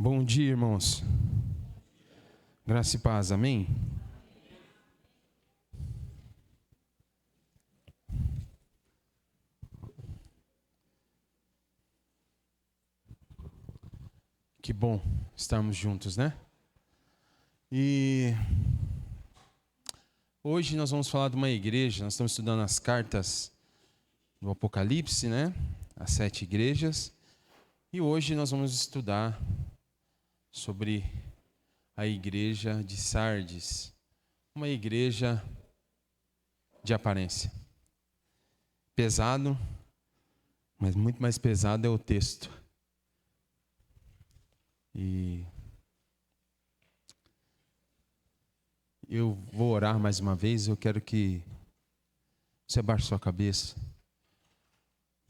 Bom dia, irmãos. Graça e paz, amém? Que bom estarmos juntos, né? E hoje nós vamos falar de uma igreja, nós estamos estudando as cartas do Apocalipse, né? As 7 igrejas. E hoje nós vamos estudar sobre a igreja de Sardes, uma igreja de aparência. Pesado, mas muito mais pesado é o texto. E eu vou orar mais uma vez, eu quero que você abaixe sua cabeça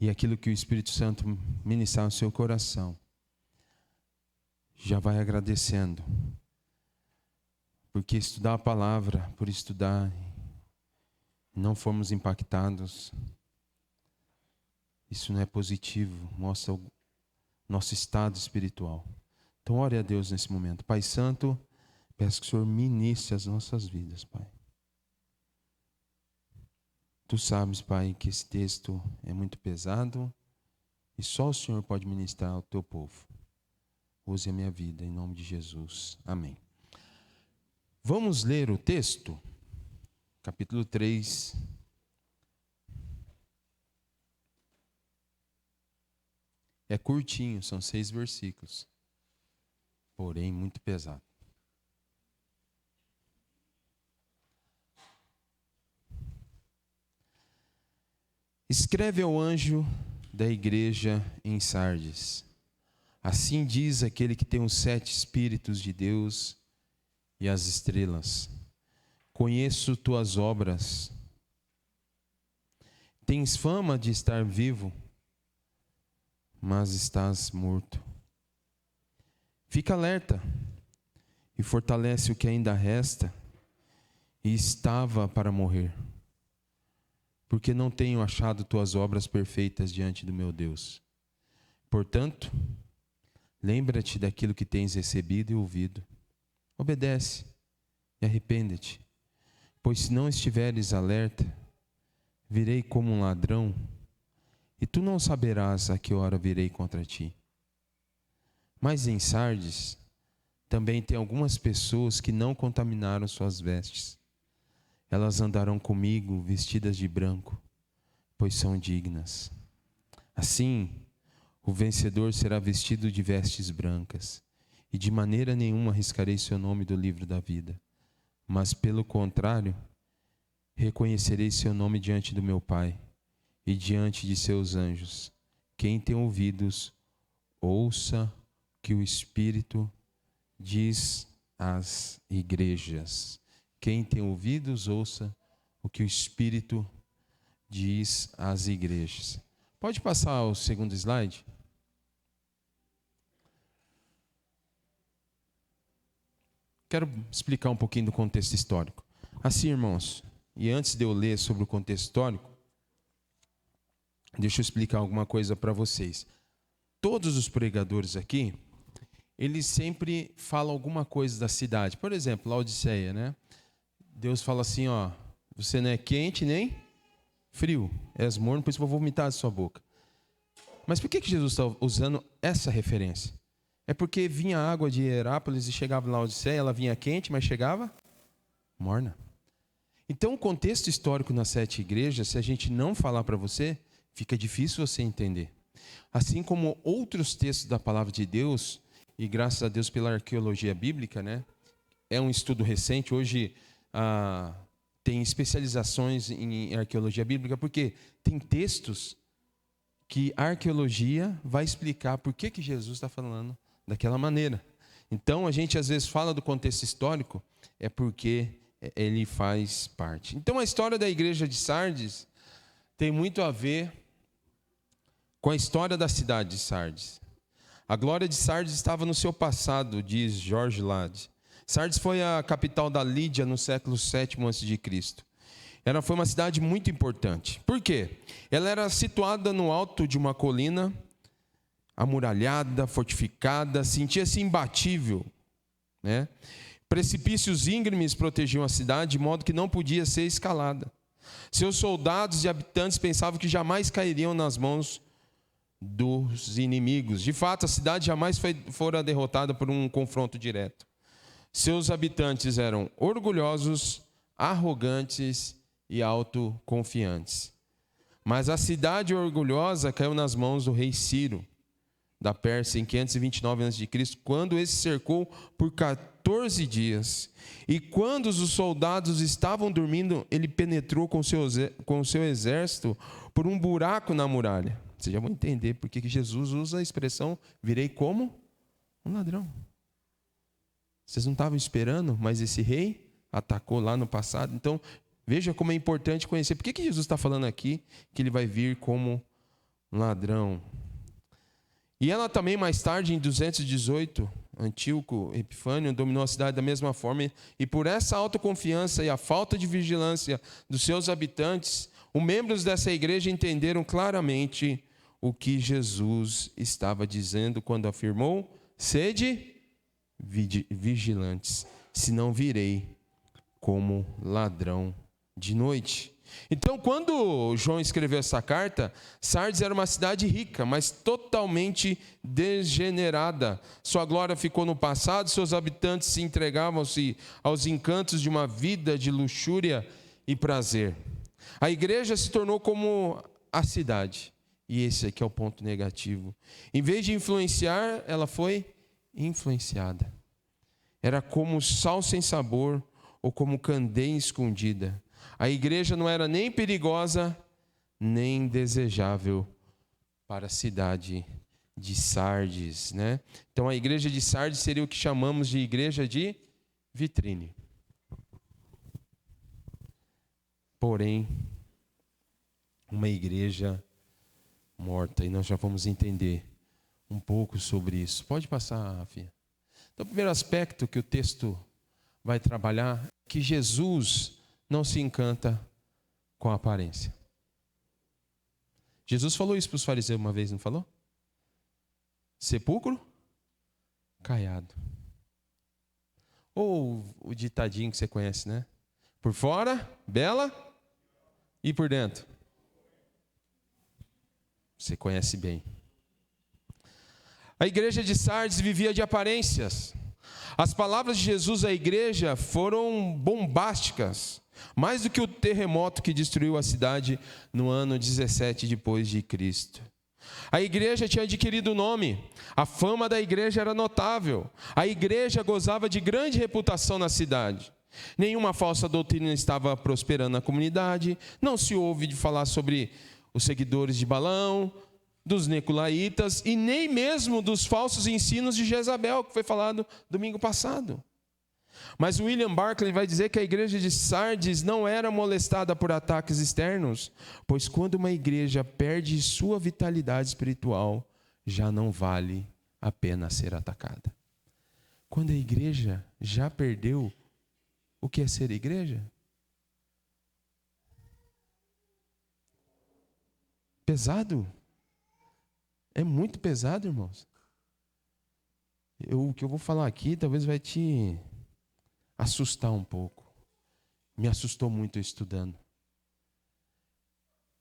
e aquilo que o Espírito Santo ministrar no seu coração, já vai agradecendo, porque estudar a palavra, por estudar, não fomos impactados, isso não é positivo, mostra o nosso estado espiritual. Então ore a Deus nesse momento. Pai Santo, peço que o Senhor ministre as nossas vidas, Pai. Tu sabes, Pai, que esse texto é muito pesado e só o Senhor pode ministrar ao teu povo. Use a minha vida, em nome de Jesus. Amém. Vamos ler o texto, capítulo 3. É curtinho, são 6 versículos, porém muito pesado. Escreve ao anjo da igreja em Sardes. Assim diz aquele que tem os 7 Espíritos de Deus e as estrelas. Conheço tuas obras. Tens fama de estar vivo, mas estás morto. Fica alerta e fortalece o que ainda resta e estava para morrer. Porque não tenho achado tuas obras perfeitas diante do meu Deus. Portanto, lembra-te daquilo que tens recebido e ouvido. Obedece e arrepende-te. Pois se não estiveres alerta, virei como um ladrão, e tu não saberás a que hora virei contra ti. Mas em Sardes também tem algumas pessoas que não contaminaram suas vestes. Elas andarão comigo vestidas de branco, pois são dignas. Assim, o vencedor será vestido de vestes brancas, e de maneira nenhuma arriscarei seu nome do livro da vida. Mas, pelo contrário, reconhecerei seu nome diante do meu Pai e diante de seus anjos. Quem tem ouvidos, ouça o que o Espírito diz às igrejas. Quem tem ouvidos, ouça o que o Espírito diz às igrejas. Pode passar o segundo slide? Quero explicar um pouquinho do contexto histórico. Assim, irmãos, e antes de eu ler sobre o contexto histórico, deixa eu explicar alguma coisa para vocês. Todos os pregadores aqui, eles sempre falam alguma coisa da cidade. Por exemplo, Laodiceia, né? Deus fala assim, ó, você não é quente nem frio, és morno, por isso vou vomitar da sua boca. Mas por que Jesus está usando essa referência? É porque vinha água de Herápolis e chegava em Laodiceia, ela vinha quente, mas chegava morna. Então o contexto histórico nas 7 igrejas, se a gente não falar para você, fica difícil você entender. Assim como outros textos da palavra de Deus, e graças a Deus pela arqueologia bíblica, né? É um estudo recente, hoje tem especializações em arqueologia bíblica, porque tem textos que a arqueologia vai explicar por que Jesus está falando daquela maneira. Então, a gente às vezes fala do contexto histórico, é porque ele faz parte. Então, a história da igreja de Sardes tem muito a ver com a história da cidade de Sardes. A glória de Sardes estava no seu passado, diz George Ladd. Sardes foi a capital da Lídia no século VII a.C. Ela foi uma cidade muito importante. Por quê? Ela era situada no alto de uma colina amuralhada, fortificada, sentia-se imbatível, né? Precipícios íngremes protegiam a cidade, de modo que não podia ser escalada. Seus soldados e habitantes pensavam que jamais cairiam nas mãos dos inimigos. De fato, a cidade jamais fora derrotada por um confronto direto. Seus habitantes eram orgulhosos, arrogantes e autoconfiantes. Mas a cidade orgulhosa caiu nas mãos do rei Ciro, da Pérsia, em 529 a.C., quando esse cercou por 14 dias. E quando os soldados estavam dormindo, ele penetrou com o seu exército por um buraco na muralha. Vocês já vão entender porque que Jesus usa a expressão virei como um ladrão. Vocês não estavam esperando, mas esse rei atacou lá no passado. Então, veja como é importante conhecer. Por que Jesus está falando aqui que ele vai vir como um ladrão? E ela também, mais tarde, em 218, Antíoco Epifânio dominou a cidade da mesma forma. E por essa autoconfiança e a falta de vigilância dos seus habitantes, os membros dessa igreja entenderam claramente o que Jesus estava dizendo quando afirmou: sede vigilantes, senão virei como ladrão de noite. Então, quando João escreveu essa carta, Sardes era uma cidade rica, mas totalmente degenerada. Sua glória ficou no passado, seus habitantes se entregavam-se aos encantos de uma vida de luxúria e prazer. A igreja se tornou como a cidade, e esse aqui é o ponto negativo. Em vez de influenciar, ela foi influenciada. Era como sal sem sabor ou como candeia escondida. A igreja não era nem perigosa, nem desejável para a cidade de Sardes, né? Então, a igreja de Sardes seria o que chamamos de igreja de vitrine. Porém, uma igreja morta. E nós já vamos entender um pouco sobre isso. Pode passar, Rafinha. Então, o primeiro aspecto que o texto vai trabalhar é que Jesus não se encanta com a aparência. Jesus falou isso para os fariseus uma vez, não falou? Sepulcro caiado. Ou o ditadinho que você conhece, né? Por fora, bela, e por dentro. Você conhece bem. A igreja de Sardes vivia de aparências. As palavras de Jesus à igreja foram bombásticas, mais do que o terremoto que destruiu a cidade no ano 17 depois de Cristo. A igreja tinha adquirido nome, a fama da igreja era notável, a igreja gozava de grande reputação na cidade. Nenhuma falsa doutrina estava prosperando na comunidade, não se ouve de falar sobre os seguidores de Balaão, dos nicolaítas e nem mesmo dos falsos ensinos de Jezabel, que foi falado domingo passado. Mas William Barclay vai dizer que a igreja de Sardes não era molestada por ataques externos, pois quando uma igreja perde sua vitalidade espiritual, já não vale a pena ser atacada. Quando a igreja já perdeu o que é ser igreja? Pesado. É muito pesado, irmãos. O que eu vou falar aqui talvez vai te assustar um pouco. Me assustou muito estudando.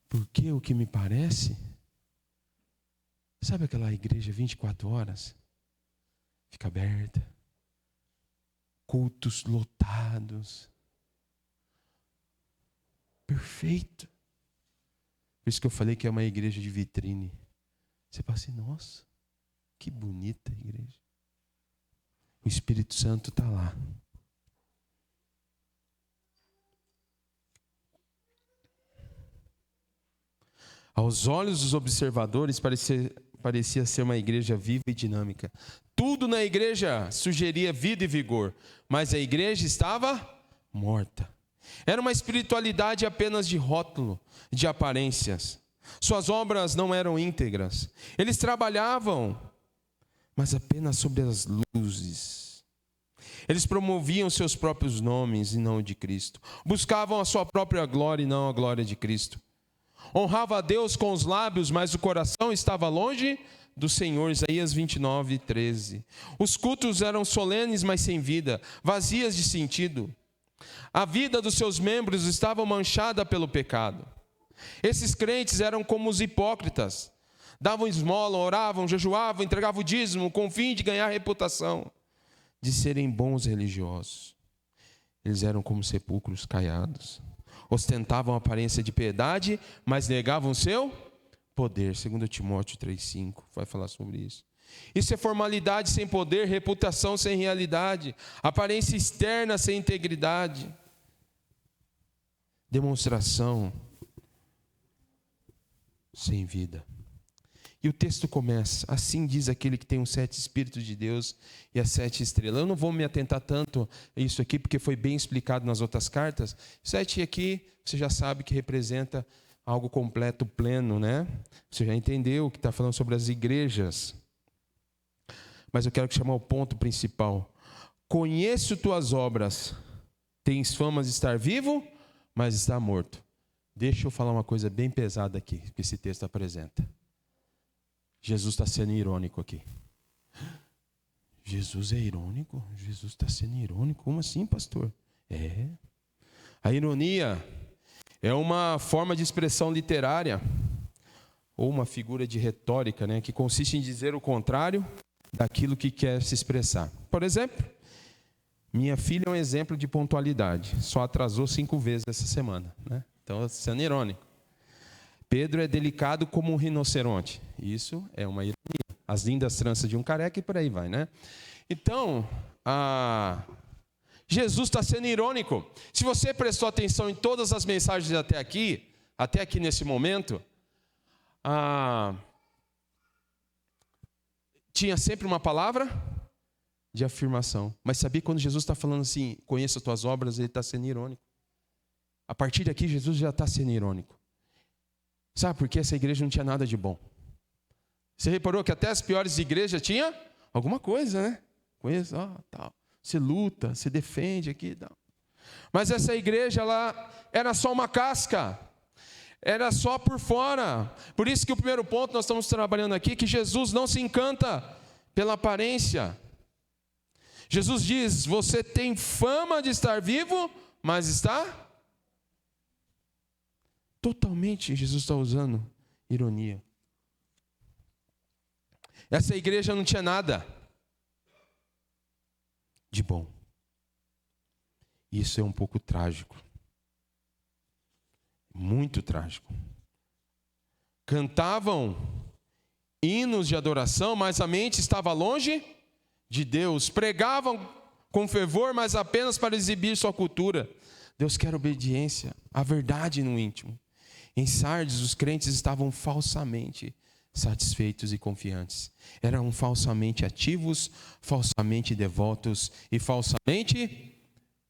Porque o que me parece, sabe aquela igreja 24 horas? Fica aberta. Cultos lotados. Perfeito. Por isso que eu falei que é uma igreja de vitrine. Você fala assim, nossa, que bonita a igreja. O Espírito Santo está lá. Aos olhos dos observadores, parecia ser uma igreja viva e dinâmica. Tudo na igreja sugeria vida e vigor, mas a igreja estava morta. Era uma espiritualidade apenas de rótulo, de aparências. Suas obras não eram íntegras. Eles trabalhavam, mas apenas sob as luzes. Eles promoviam seus próprios nomes e não o de Cristo. Buscavam a sua própria glória e não a glória de Cristo. Honrava a Deus com os lábios, mas o coração estava longe do Senhor, Isaías 29, 13. Os cultos eram solenes, mas sem vida, vazias de sentido. A vida dos seus membros estava manchada pelo pecado. Esses crentes eram como os hipócritas. Davam esmola, oravam, jejuavam, entregavam o dízimo com o fim de ganhar reputação, de serem bons religiosos. Eles eram como sepulcros caiados. Ostentavam a aparência de piedade, mas negavam o seu poder. 2 Timóteo 3,5 vai falar sobre isso. Isso é formalidade sem poder, reputação sem realidade, aparência externa sem integridade, demonstração sem vida. E o texto começa: assim diz aquele que tem os 7 Espíritos de Deus e as 7 estrelas. Eu não vou me atentar tanto a isso aqui, porque foi bem explicado nas outras cartas. 7 aqui, você já sabe que representa algo completo, pleno, né? Você já entendeu que está falando sobre as igrejas. Mas eu quero chamar o ponto principal. Conheço tuas obras, tens fama de estar vivo, mas está morto. Deixa eu falar uma coisa bem pesada aqui, que esse texto apresenta. Jesus está sendo irônico aqui. Jesus é irônico? Jesus está sendo irônico? Como assim, pastor? A ironia é uma forma de expressão literária, ou uma figura de retórica, né, que consiste em dizer o contrário daquilo que quer se expressar. Por exemplo, minha filha é um exemplo de pontualidade. Só atrasou 5 vezes essa semana, né? Então, sendo irônico. Pedro é delicado como um rinoceronte. Isso é uma ironia. As lindas tranças de um careca e por aí vai, né? Então, Jesus está sendo irônico. Se você prestou atenção em todas as mensagens até aqui nesse momento, tinha sempre uma palavra de afirmação. Mas sabia quando Jesus está falando assim, conheça as tuas obras, ele está sendo irônico. A partir daqui, Jesus já está sendo irônico. Sabe por que essa igreja não tinha nada de bom? Você reparou que até as piores igrejas tinham alguma coisa, né? Conheço, tal. Você luta, você defende aqui, tal. Mas essa igreja lá era só uma casca. Era só por fora. Por isso que o primeiro ponto nós estamos trabalhando aqui, que Jesus não se encanta pela aparência. Jesus diz: você tem fama de estar vivo, mas está totalmente, Jesus está usando ironia. Essa igreja não tinha nada de bom. Isso é um pouco trágico. Muito trágico. Cantavam hinos de adoração, mas a mente estava longe de Deus. Pregavam com fervor, mas apenas para exibir sua cultura. Deus quer obediência, a verdade no íntimo. Em Sardes, os crentes estavam falsamente satisfeitos e confiantes. Eram falsamente ativos, falsamente devotos e falsamente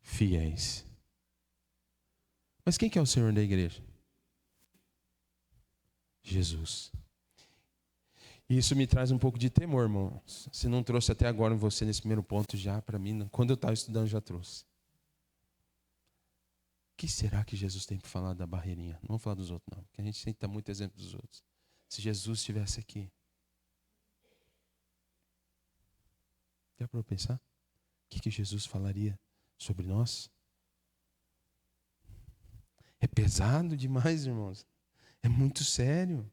fiéis. Mas quem que é o Senhor da igreja? Jesus. E isso me traz um pouco de temor, irmãos. Se não trouxe até agora em você nesse primeiro ponto, já para mim, quando eu estava estudando, já trouxe. O que será que Jesus tem para falar da barreirinha? Não vou falar dos outros, não, porque a gente tem que dar muito exemplo dos outros. Se Jesus estivesse aqui, dá para eu pensar? O que Jesus falaria sobre nós? É pesado demais, irmãos. É muito sério.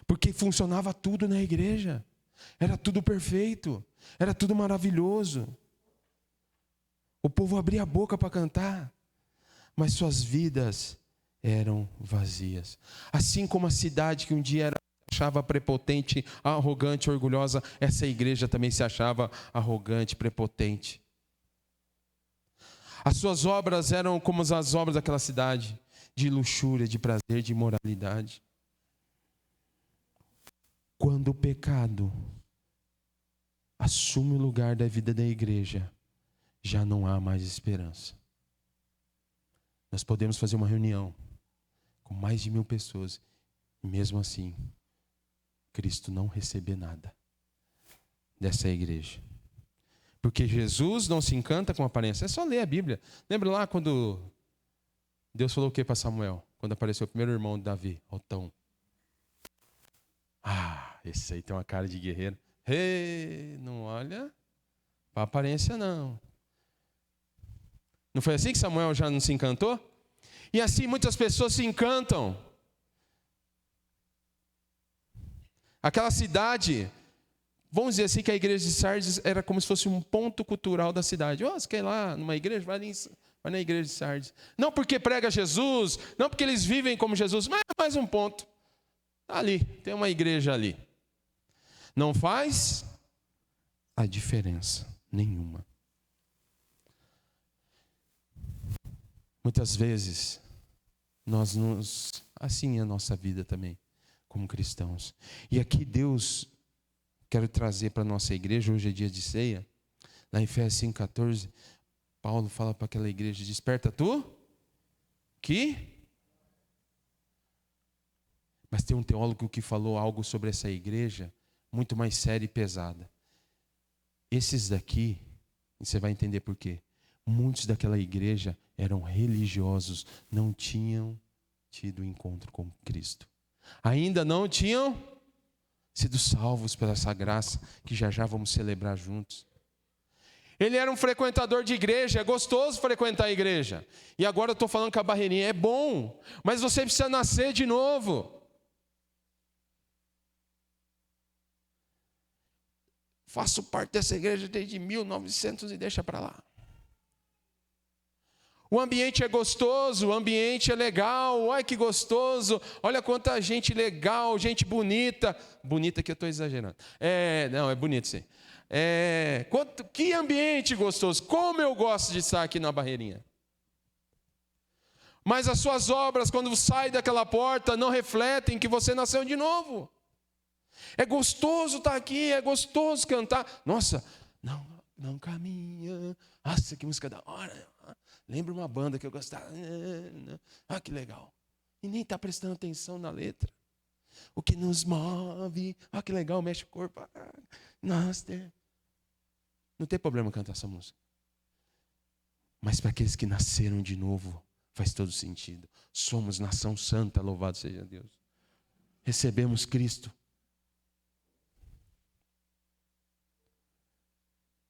Porque funcionava tudo na igreja. Era tudo perfeito. Era tudo maravilhoso. O povo abria a boca para cantar. Mas suas vidas eram vazias. Assim como a cidade que um dia achava prepotente, arrogante, orgulhosa, essa igreja também se achava arrogante, prepotente. As suas obras eram como as obras daquela cidade, de luxúria, de prazer, de imoralidade. Quando o pecado assume o lugar da vida da igreja, já não há mais esperança. Nós podemos fazer uma reunião com mais de 1000 pessoas e mesmo assim, Cristo não receber nada dessa igreja. Porque Jesus não se encanta com a aparência. É só ler a Bíblia. Lembra lá quando Deus falou o que para Samuel? Quando apareceu o primeiro irmão de Davi, Otão. esse aí tem uma cara de guerreiro. Não olha para a aparência, não. Não foi assim que Samuel já não se encantou? E assim muitas pessoas se encantam. Aquela cidade, vamos dizer assim que a igreja de Sardes era como se fosse um ponto cultural da cidade. Você quer ir lá numa igreja? Vai na igreja de Sardes. Não porque prega Jesus, não porque eles vivem como Jesus, mas é mais um ponto. Ali, tem uma igreja ali. Não faz a diferença nenhuma. Muitas vezes, assim é a nossa vida também, como cristãos. E aqui Deus, quero trazer para a nossa igreja, hoje é dia de ceia, lá em Efésios 5,14, Paulo fala para aquela igreja, desperta tu, Mas tem um teólogo que falou algo sobre essa igreja, muito mais séria e pesada. Esses daqui, você vai entender por quê. Muitos daquela igreja eram religiosos, não tinham tido encontro com Cristo. Ainda não tinham sido salvos pela essa graça, que já vamos celebrar juntos. Ele era um frequentador de igreja, é gostoso frequentar a igreja. E agora eu estou falando que a barreirinha é bom, mas você precisa nascer de novo. Faço parte dessa igreja desde 1900 e deixa para lá. O ambiente é gostoso, o ambiente é legal, olha que gostoso, olha quanta gente legal, gente bonita. Bonita que eu estou exagerando. Não, é bonito sim. Que ambiente gostoso, como eu gosto de estar aqui na barreirinha. Mas as suas obras, quando sai daquela porta, não refletem que você nasceu de novo. É gostoso estar aqui, é gostoso cantar. Nossa, não caminha. Nossa, que música da hora. Lembra uma banda que eu gostava. Que legal. E nem está prestando atenção na letra. O que nos move. Que legal, mexe o corpo. Nossa. Não tem problema cantar essa música. Mas para aqueles que nasceram de novo, faz todo sentido. Somos nação santa, louvado seja Deus. Recebemos Cristo.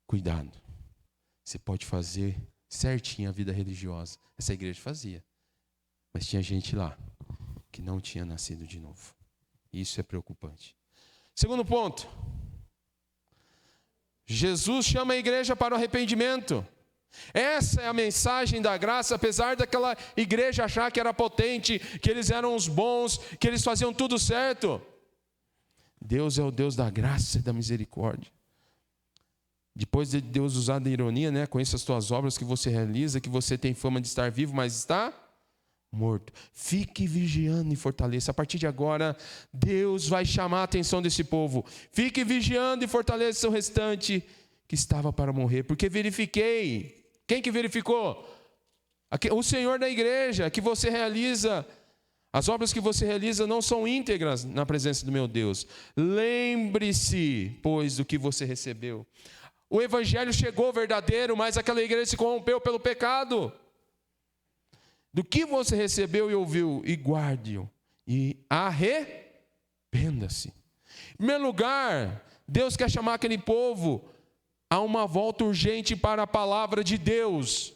Cuidado. Você pode fazer certinho a vida religiosa. Essa igreja fazia. Mas tinha gente lá que não tinha nascido de novo. Isso é preocupante. Segundo ponto. Jesus chama a igreja para o arrependimento. Essa é a mensagem da graça, apesar daquela igreja achar que era potente, que eles eram os bons, que eles faziam tudo certo. Deus é o Deus da graça e da misericórdia. Depois de Deus usar da ironia, conheça as tuas obras que você realiza, que você tem fama de estar vivo, mas está morto. Fique vigiando e fortaleça. A partir de agora, Deus vai chamar a atenção desse povo. Fique vigiando e fortaleça o restante que estava para morrer. Porque verifiquei. Quem que verificou? O Senhor da igreja, que você realiza. As obras que você realiza não são íntegras na presença do meu Deus. Lembre-se, pois, do que você recebeu. O evangelho chegou verdadeiro, mas aquela igreja se corrompeu pelo pecado. Do que você recebeu e ouviu, e guarde-o, e arrependa-se. Em primeiro lugar, Deus quer chamar aquele povo a uma volta urgente para a palavra de Deus.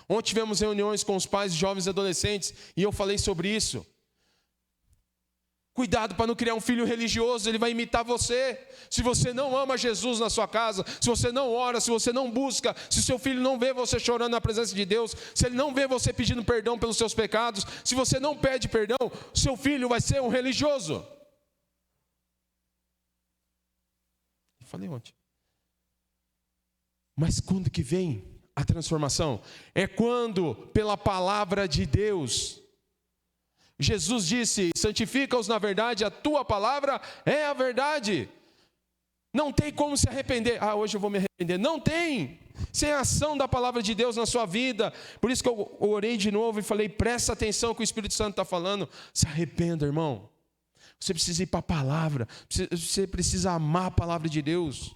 Ontem tivemos reuniões com os pais de jovens e adolescentes, e eu falei sobre isso. Cuidado para não criar um filho religioso, ele vai imitar você. Se você não ama Jesus na sua casa, se você não ora, se você não busca, se seu filho não vê você chorando na presença de Deus, se ele não vê você pedindo perdão pelos seus pecados, se você não pede perdão, seu filho vai ser um religioso. Eu falei ontem. Mas quando que vem a transformação? É quando, pela palavra de Deus, Jesus disse, santifica-os na verdade, a tua palavra é a verdade. Não tem como se arrepender. Hoje eu vou me arrepender. Não tem. Sem a ação da palavra de Deus na sua vida. Por isso que eu orei de novo e falei, presta atenção no que o Espírito Santo está falando. Se arrependa, irmão. Você precisa ir para a palavra. Você precisa amar a palavra de Deus.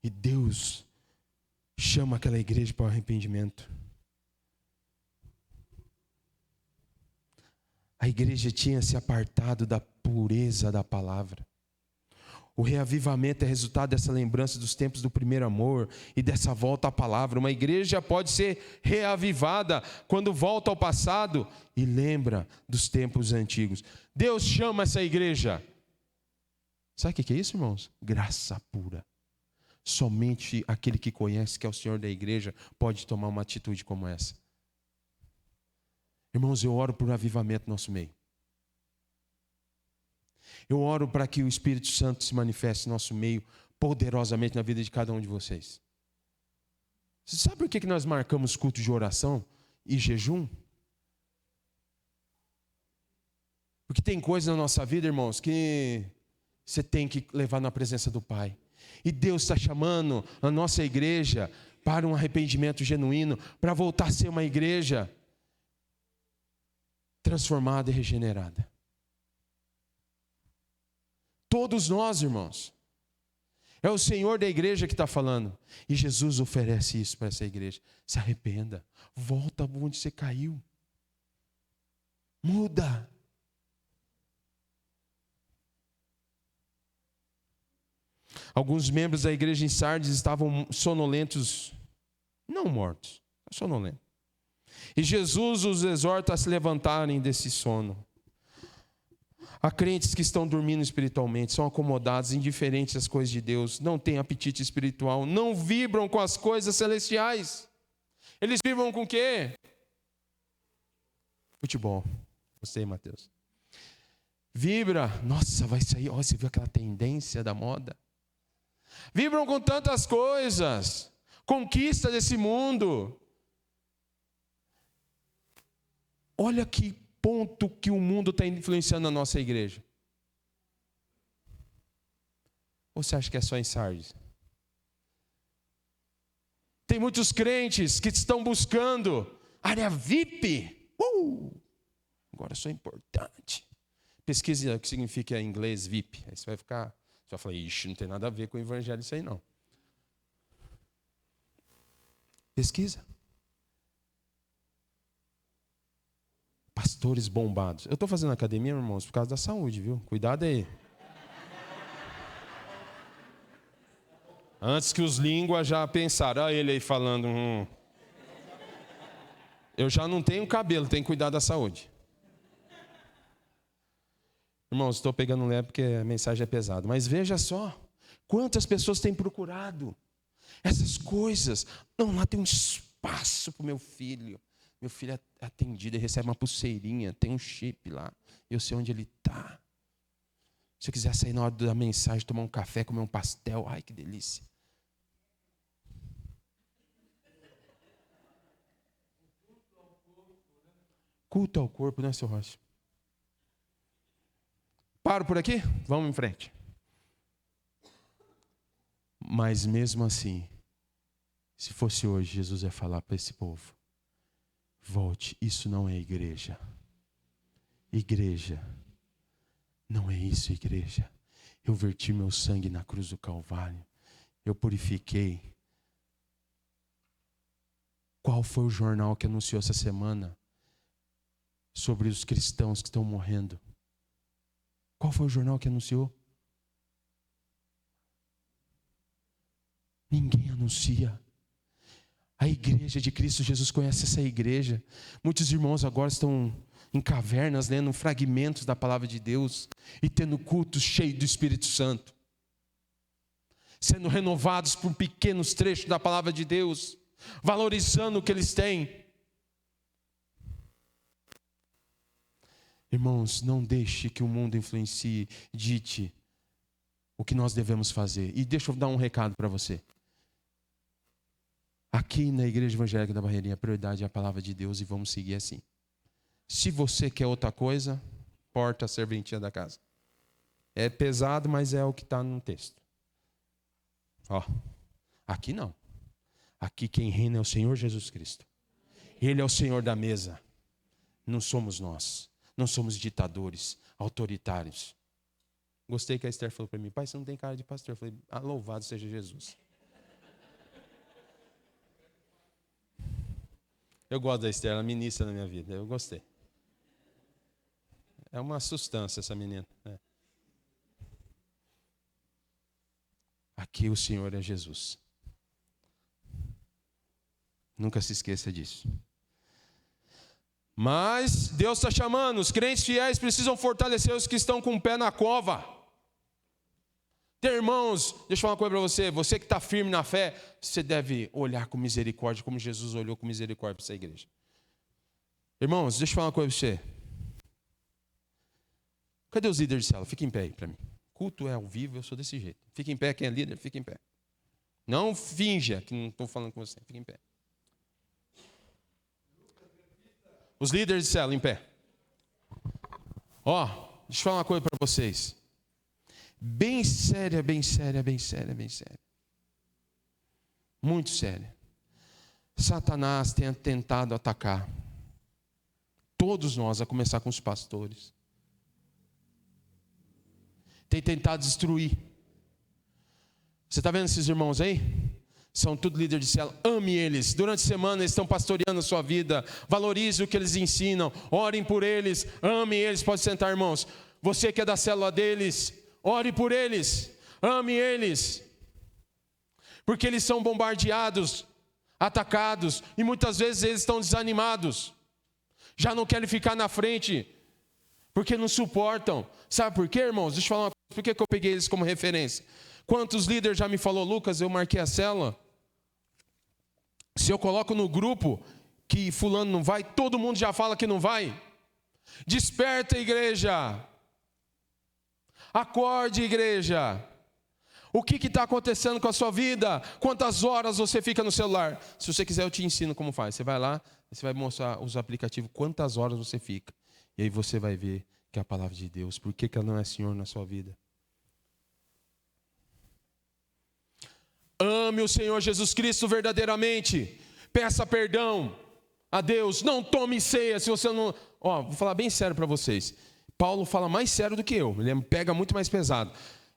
E Deus chama aquela igreja para o arrependimento. A igreja tinha se apartado da pureza da palavra. O reavivamento é resultado dessa lembrança dos tempos do primeiro amor e dessa volta à palavra. Uma igreja pode ser reavivada quando volta ao passado e lembra dos tempos antigos. Deus chama essa igreja. Sabe o que é isso, irmãos? Graça pura. Somente aquele que conhece que é o Senhor da igreja pode tomar uma atitude como essa. Irmãos, eu oro por avivamento no nosso meio. Eu oro para que o Espírito Santo se manifeste no nosso meio poderosamente na vida de cada um de vocês. Você sabe por que nós marcamos culto de oração e jejum? Porque tem coisas na nossa vida, irmãos, que você tem que levar na presença do Pai. E Deus está chamando a nossa igreja para um arrependimento genuíno, para voltar a ser uma igreja transformada e regenerada. Todos nós, irmãos. É o Senhor da igreja que está falando. E Jesus oferece isso para essa igreja. Se arrependa. Volta onde você caiu. Muda. Alguns membros da igreja em Sardes estavam sonolentos. Não mortos, sonolentos. E Jesus os exorta a se levantarem desse sono. Há crentes que estão dormindo espiritualmente, são acomodados, indiferentes às coisas de Deus, não têm apetite espiritual, não vibram com as coisas celestiais. Eles vibram com o quê? Futebol. Gostei, Mateus. Vibra. Nossa, vai sair. Olha, você viu aquela tendência da moda? Vibram com tantas coisas. Conquista desse mundo. Olha que ponto que o mundo está influenciando a nossa igreja. Ou você acha que é só em Sardes? Tem muitos crentes que estão buscando área VIP. Agora eu sou importante. Pesquise o que significa em inglês VIP. Aí você vai falar, ixi, não tem nada a ver com o evangelho isso aí não. Pesquisa. Pastores bombados. Eu estou fazendo academia, irmãos, por causa da saúde, viu? Cuidado aí. Antes que os línguas já pensaram, olha ele aí falando. Eu já não tenho cabelo, tenho que cuidar da saúde. Irmãos, estou pegando leve porque a mensagem é pesada. Mas veja só, quantas pessoas têm procurado essas coisas. Não, lá tem um espaço para o meu filho. Meu filho é atendido, ele recebe uma pulseirinha, tem um chip lá. Eu sei onde ele está. Se eu quiser sair na hora da mensagem, tomar um café, comer um pastel, ai que delícia. Culto ao corpo, né, seu Rocha? Paro por aqui? Vamos em frente. Mas mesmo assim, se fosse hoje, Jesus ia falar para esse povo: volte, isso não é igreja. Igreja, não é isso, igreja. Eu verti meu sangue na cruz do Calvário. Eu purifiquei. Qual foi o jornal que anunciou essa semana sobre os cristãos que estão morrendo? Qual foi o jornal que anunciou? Ninguém anuncia. A igreja de Cristo Jesus conhece essa igreja. Muitos irmãos agora estão em cavernas, lendo fragmentos da palavra de Deus e tendo cultos cheios do Espírito Santo, sendo renovados por pequenos trechos da palavra de Deus, valorizando o que eles têm. Irmãos, não deixe que o mundo influencie, dite o que nós devemos fazer. E deixa eu dar um recado para você. Aqui na Igreja Evangélica da Barreirinha, a prioridade é a palavra de Deus e vamos seguir assim. Se você quer outra coisa, porta a serventia da casa. É pesado, mas é o que está no texto. Aqui não. Aqui quem reina é o Senhor Jesus Cristo. Ele é o Senhor da mesa. Não somos nós. Não somos ditadores, autoritários. Gostei que a Esther falou para mim: pai, você não tem cara de pastor. Eu falei: louvado seja Jesus. Eu gosto da Esther, ela ministra na minha vida. Eu gostei. É uma sustância essa menina. Aqui o Senhor é Jesus. Nunca se esqueça disso. Mas Deus está chamando, os crentes fiéis precisam fortalecer os que estão com o pé na cova. Tem irmãos, deixa eu falar uma coisa para você, você que está firme na fé, você deve olhar com misericórdia, como Jesus olhou com misericórdia para essa igreja. Irmãos, deixa eu falar uma coisa para você. Cadê os líderes de célula? Fica em pé aí para mim. Culto é ao vivo, eu sou desse jeito. Fica em pé, quem é líder, fica em pé. Não finja que não estou falando com você, fica em pé. Os líderes de célula, em pé. Ó, deixa eu falar uma coisa para vocês. Bem séria, bem séria, bem séria, bem séria. Muito séria. Satanás tem tentado atacar todos nós, a começar com os pastores. Tem tentado destruir. Você está vendo esses irmãos aí? São tudo líderes de célula. Ame eles. Durante a semana eles estão pastoreando a sua vida. Valorize o que eles ensinam. Orem por eles. Ame eles. Pode sentar, irmãos. Você que é da célula deles, ore por eles. Ame eles. Porque eles são bombardeados, atacados. E muitas vezes eles estão desanimados. Já não querem ficar na frente. Porque não suportam. Sabe por quê, irmãos? Deixa eu falar uma coisa. Por que eu peguei eles como referência? Quantos líderes já me falou, Lucas, eu marquei a célula. Se eu coloco no grupo que fulano não vai, todo mundo já fala que não vai. Desperta, igreja. Acorde, igreja. O que está acontecendo com a sua vida? Quantas horas você fica no celular? Se você quiser, eu te ensino como faz. Você vai lá, você vai mostrar os aplicativos, quantas horas você fica. E aí você vai ver que é a palavra de Deus. Por que ela não é Senhor na sua vida? Ame o Senhor Jesus Cristo verdadeiramente. Peça perdão a Deus. Não tome ceia se você não... Vou falar bem sério para vocês. Paulo fala mais sério do que eu. Ele pega muito mais pesado.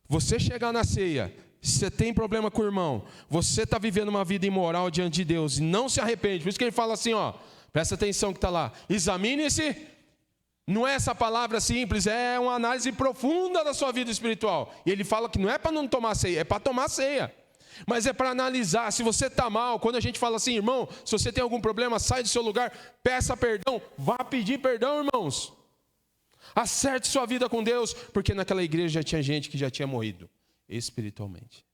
Você chegar na ceia, se você tem problema com o irmão, você está vivendo uma vida imoral diante de Deus e não se arrepende. Por isso que ele fala assim, presta atenção que está lá. Examine-se. Não é essa palavra simples, é uma análise profunda da sua vida espiritual. E ele fala que não é para não tomar ceia, é para tomar ceia. Mas é para analisar, se você está mal, quando a gente fala assim, irmão, se você tem algum problema, sai do seu lugar, peça perdão, vá pedir perdão, irmãos. Acerte sua vida com Deus, porque naquela igreja já tinha gente que já tinha morrido, espiritualmente.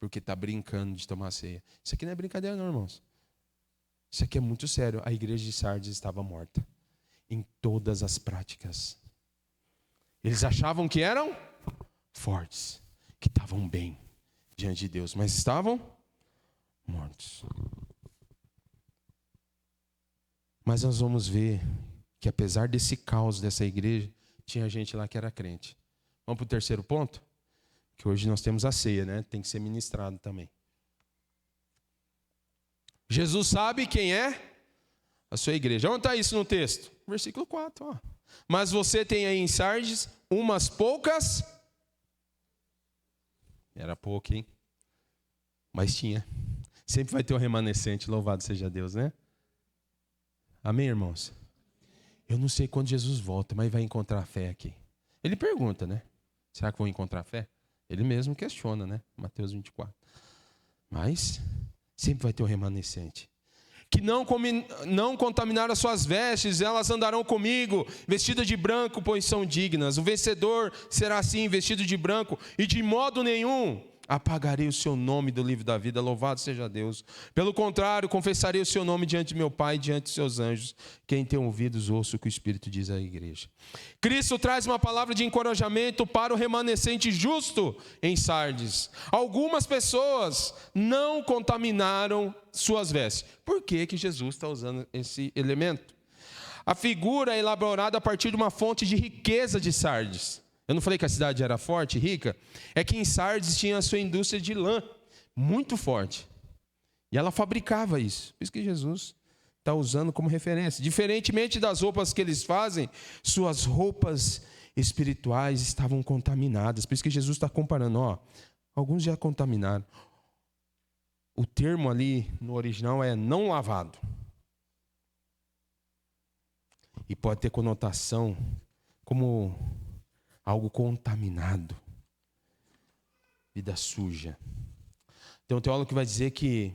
Porque está brincando de tomar ceia. Isso aqui não é brincadeira não, irmãos. Isso aqui é muito sério, a igreja de Sardes estava morta, em todas as práticas. Eles achavam que eram fortes, que estavam bem diante de Deus, mas estavam mortos. Mas nós vamos ver que apesar desse caos dessa igreja, tinha gente lá que era crente. Vamos para o terceiro ponto? Que hoje nós temos a ceia, né? Tem que ser ministrado também. Jesus sabe quem é a sua igreja. Onde está isso no texto? Versículo 4. Mas você tem aí em Sardes umas poucas... Era pouco, hein? Mas tinha. Sempre vai ter um remanescente, louvado seja Deus, né? Amém, irmãos? Eu não sei quando Jesus volta, mas vai encontrar fé aqui. Ele pergunta, né? Será que vão encontrar fé? Ele mesmo questiona, né? Mateus 24. Mas sempre vai ter um remanescente. Que não contaminaram as suas vestes, elas andarão comigo, vestidas de branco, pois são dignas. O vencedor será assim, vestido de branco, e de modo nenhum apagarei o seu nome do livro da vida, louvado seja Deus. Pelo contrário, confessarei o seu nome diante de meu Pai e diante de seus anjos. Quem tem ouvidos, ouça o que o Espírito diz à igreja. Cristo traz uma palavra de encorajamento para o remanescente justo em Sardes. Algumas pessoas não contaminaram suas vestes. Por que Jesus está usando esse elemento? A figura é elaborada a partir de uma fonte de riqueza de Sardes. Eu não falei que a cidade era forte, rica? É que em Sardes tinha a sua indústria de lã, muito forte. E ela fabricava isso. Por isso que Jesus está usando como referência. Diferentemente das roupas que eles fazem, suas roupas espirituais estavam contaminadas. Por isso que Jesus está comparando. Alguns já contaminaram. O termo ali no original é não lavado. E pode ter conotação como algo contaminado, vida suja. Tem um teólogo que vai dizer que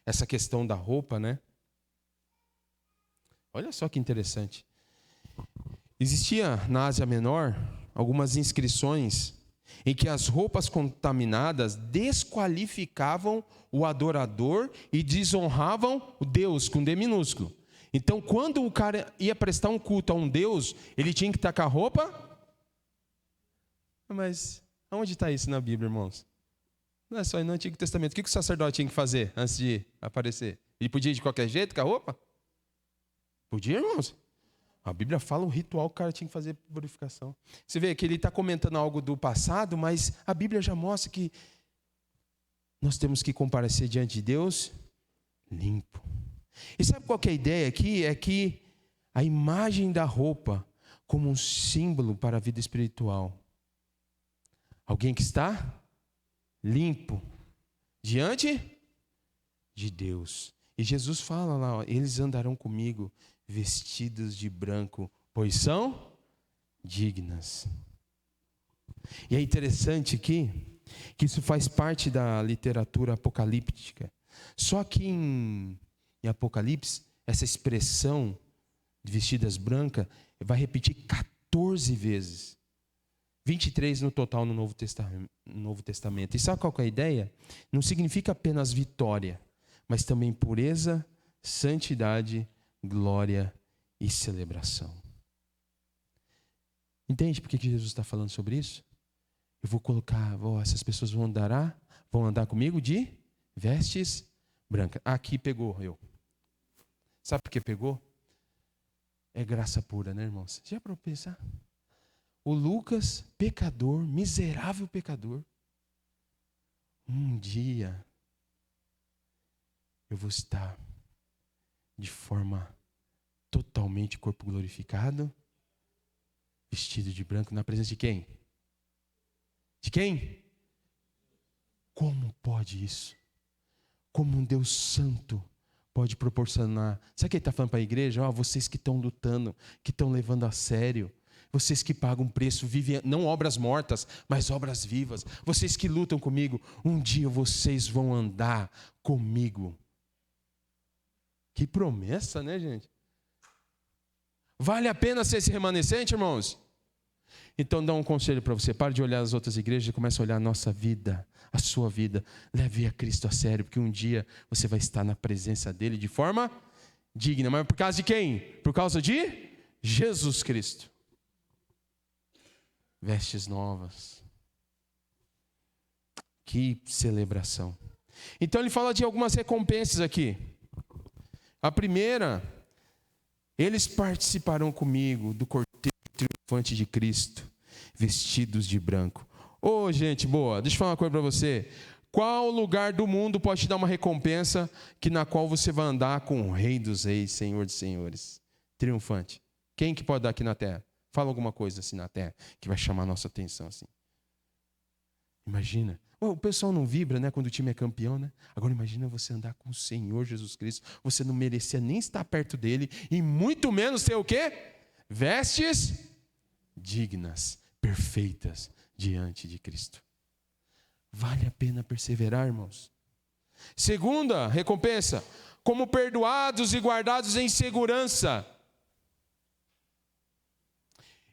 essa questão da roupa, né? Olha só que interessante. Existia na Ásia Menor algumas inscrições em que as roupas contaminadas desqualificavam o adorador e desonravam o Deus, com D minúsculo. Então, quando o cara ia prestar um culto a um Deus, ele tinha que estar com a roupa. Mas onde está isso na Bíblia, irmãos? Não é só no Antigo Testamento. O que o sacerdote tinha que fazer antes de aparecer? Ele podia ir de qualquer jeito com a roupa? Podia, irmãos? A Bíblia fala o ritual que o cara tinha que fazer por purificação. Você vê que ele está comentando algo do passado, mas a Bíblia já mostra que nós temos que comparecer diante de Deus limpo. E sabe qual que é a ideia aqui? É que a imagem da roupa como um símbolo para a vida espiritual. Alguém que está limpo diante de Deus. E Jesus fala lá, eles andarão comigo vestidos de branco, pois são dignas. E é interessante aqui que isso faz parte da literatura apocalíptica. Só que em Apocalipse, essa expressão de vestidas brancas vai repetir 14 vezes. 23 no total no Novo Testamento. E sabe qual que é a ideia? Não significa apenas vitória, mas também pureza, santidade, glória e celebração. Entende por que Jesus está falando sobre isso? Eu vou colocar, essas pessoas vão andar comigo de vestes brancas. Aqui pegou eu. Sabe por que pegou? É graça pura, né, irmãos? Já para pensar? O Lucas, pecador, miserável pecador. Um dia eu vou estar de forma totalmente corpo glorificado, vestido de branco, na presença de quem? De quem? Como pode isso? Como um Deus santo pode proporcionar? Sabe o que ele está falando para a igreja? Vocês que estão lutando, que estão levando a sério, vocês que pagam preço, vivem não obras mortas, mas obras vivas. Vocês que lutam comigo, um dia vocês vão andar comigo. Que promessa, né, gente? Vale a pena ser esse remanescente, irmãos? Então dá um conselho para você. Pare de olhar as outras igrejas e comece a olhar a nossa vida, a sua vida. Leve a Cristo a sério, porque um dia você vai estar na presença dele de forma digna. Mas por causa de quem? Por causa de Jesus Cristo. Vestes novas. Que celebração. Então ele fala de algumas recompensas aqui. A primeira, eles participarão comigo do cortejo triunfante de Cristo, vestidos de branco. Gente boa, deixa eu falar uma coisa para você. Qual lugar do mundo pode te dar uma recompensa na qual você vai andar com o Rei dos Reis, Senhor dos Senhores, triunfante? Quem que pode dar aqui na terra? Fala alguma coisa assim na terra que vai chamar a nossa atenção assim. Imagina. O pessoal não vibra, né, quando o time é campeão, né? Agora imagina você andar com o Senhor Jesus Cristo. Você não merecia nem estar perto dele e muito menos ter o quê? Vestes dignas, perfeitas diante de Cristo. Vale a pena perseverar, irmãos. Segunda recompensa, como perdoados e guardados em segurança.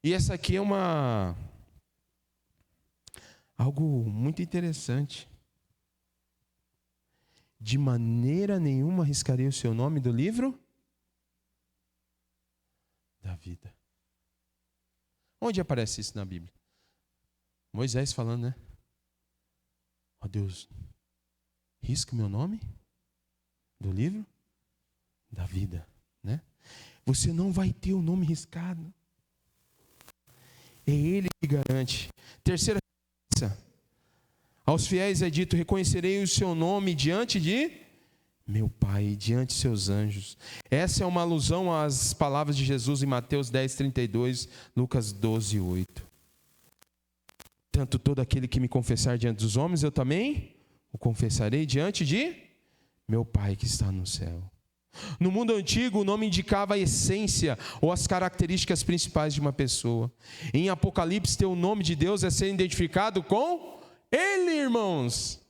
E essa aqui é algo muito interessante. De maneira nenhuma arriscarei o seu nome do livro da vida. Onde aparece isso na Bíblia? Moisés falando, né? Deus, risca o meu nome do livro da vida, né? Você não vai ter o nome riscado. É Ele que garante. Terceira coisa, aos fiéis é dito, reconhecerei o seu nome diante de meu Pai, diante de seus anjos. Essa é uma alusão às palavras de Jesus em Mateus 10:32, Lucas 12:8. Tanto todo aquele que me confessar diante dos homens, eu também o confessarei diante de meu Pai que está no céu. No mundo antigo, o nome indicava a essência ou as características principais de uma pessoa. Em Apocalipse, ter o nome de Deus é ser identificado com Ele, irmãos.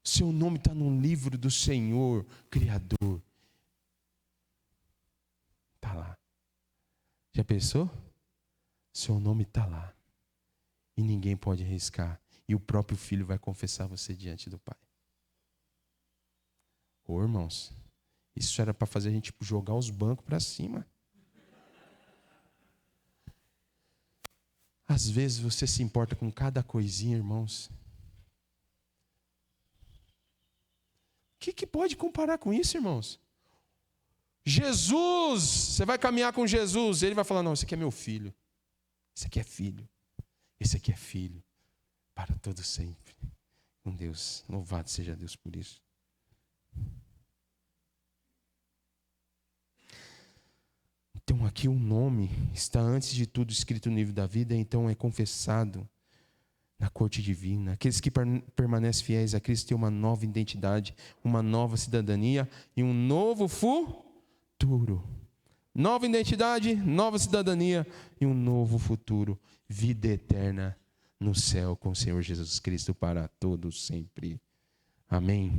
Seu nome está no livro do Senhor, Criador. Está lá. Já pensou? Seu nome está lá. E ninguém pode arriscar. E o próprio Filho vai confessar você diante do Pai. Ô, irmãos, isso era para fazer a gente jogar os bancos para cima. Às vezes você se importa com cada coisinha, irmãos. O que pode comparar com isso, irmãos? Jesus, você vai caminhar com Jesus, ele vai falar, não, esse aqui é meu filho. Esse aqui é filho. Esse aqui é filho. Para todo sempre. Com Deus, louvado seja Deus por isso. Então aqui o nome está antes de tudo escrito no livro da vida, então é confessado na corte divina. Aqueles que permanecem fiéis a Cristo têm uma nova identidade, uma nova cidadania e um novo futuro. Nova identidade, nova cidadania e um novo futuro. Vida eterna no céu com o Senhor Jesus Cristo para todos sempre. Amém.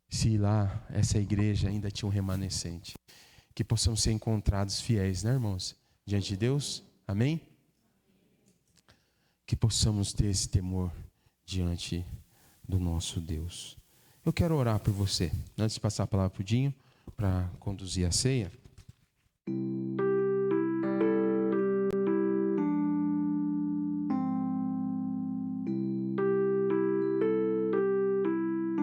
Se lá essa igreja ainda tinha um remanescente, que possamos ser encontrados fiéis, né, irmãos? Diante de Deus, amém? Que possamos ter esse temor diante do nosso Deus. Eu quero orar por você, antes de passar a palavra para o Dinho, para conduzir a ceia.